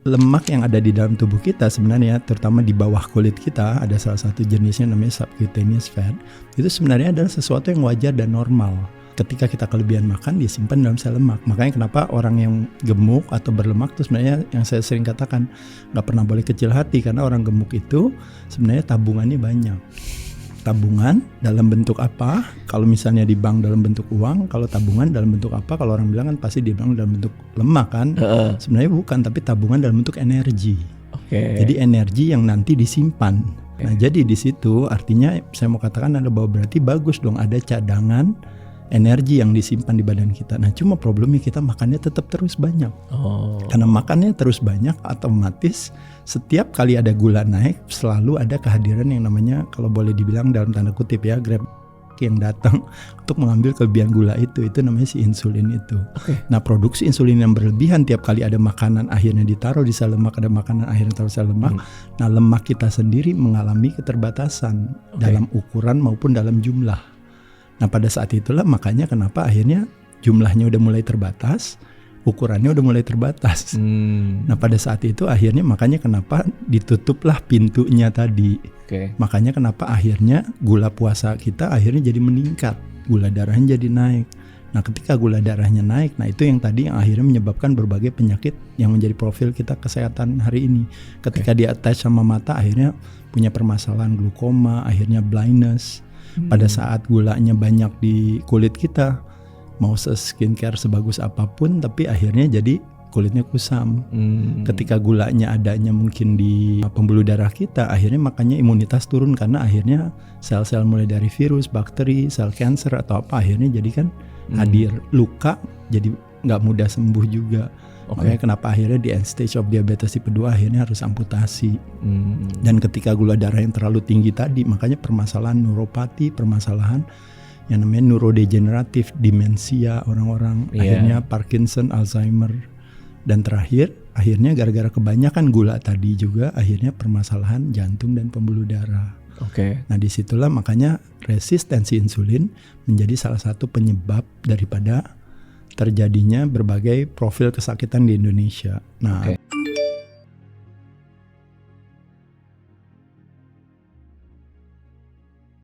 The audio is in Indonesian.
lemak yang ada di dalam tubuh kita sebenarnya, terutama di bawah kulit kita, ada salah satu jenisnya namanya subcutaneous fat. Itu sebenarnya adalah sesuatu yang wajar dan normal. Ketika kita kelebihan makan, disimpan dalam sel lemak. Makanya kenapa orang yang gemuk atau berlemak itu sebenarnya yang saya sering katakan nggak pernah boleh kecil hati, karena orang gemuk itu sebenarnya tabungannya banyak. Tabungan dalam bentuk apa? Kalau misalnya di bank dalam bentuk uang, kalau tabungan dalam bentuk apa? Kalau orang bilang kan pasti di bank dalam bentuk lemak kan? Sebenarnya bukan, tapi tabungan dalam bentuk energi. Jadi energi yang nanti disimpan. Nah, jadi di situ artinya saya mau katakan ada bahwa berarti bagus dong ada cadangan energi yang disimpan di badan kita. Nah, cuma problemnya kita makannya tetap terus banyak. Karena makannya terus banyak, otomatis setiap kali ada gula naik selalu ada kehadiran yang namanya, kalau boleh dibilang dalam tanda kutip ya, grab yang datang untuk mengambil kelebihan gula itu namanya si insulin itu. Nah, produksi insulin yang berlebihan tiap kali ada makanan akhirnya ditaruh di sel lemak, ada makanan akhirnya taruh sel lemak. Nah, lemak kita sendiri mengalami keterbatasan dalam ukuran maupun dalam jumlah. Nah, pada saat itulah makanya kenapa akhirnya jumlahnya udah mulai terbatas, ukurannya udah mulai terbatas. Nah, pada saat itu akhirnya makanya kenapa ditutuplah pintunya tadi. Makanya kenapa akhirnya gula puasa kita akhirnya jadi meningkat, gula darahnya jadi naik. Nah, ketika gula darahnya naik, nah itu yang tadi yang akhirnya menyebabkan berbagai penyakit yang menjadi profil kita kesehatan hari ini. Ketika dia attach sama mata, akhirnya punya permasalahan glukoma, akhirnya blindness. Pada saat gulanya banyak di kulit kita, mau skincare sebagus apapun, tapi akhirnya jadi kulitnya kusam. Ketika gulanya adanya mungkin di pembuluh darah kita, akhirnya makanya imunitas turun, karena akhirnya sel-sel mulai dari virus, bakteri, sel cancer atau apa akhirnya jadi kan hadir. Luka jadi nggak mudah sembuh juga. Makanya kenapa akhirnya di end stage of diabetes tipe 2 akhirnya harus amputasi. Dan ketika gula darah yang terlalu tinggi tadi, makanya permasalahan neuropati, permasalahan yang namanya neurodegeneratif, demensia orang-orang, akhirnya Parkinson, Alzheimer, dan terakhir akhirnya gara-gara kebanyakan gula tadi juga akhirnya permasalahan jantung dan pembuluh darah. Nah, disitulah makanya resistensi insulin menjadi salah satu penyebab daripada terjadinya berbagai profil kesakitan di Indonesia. Nah,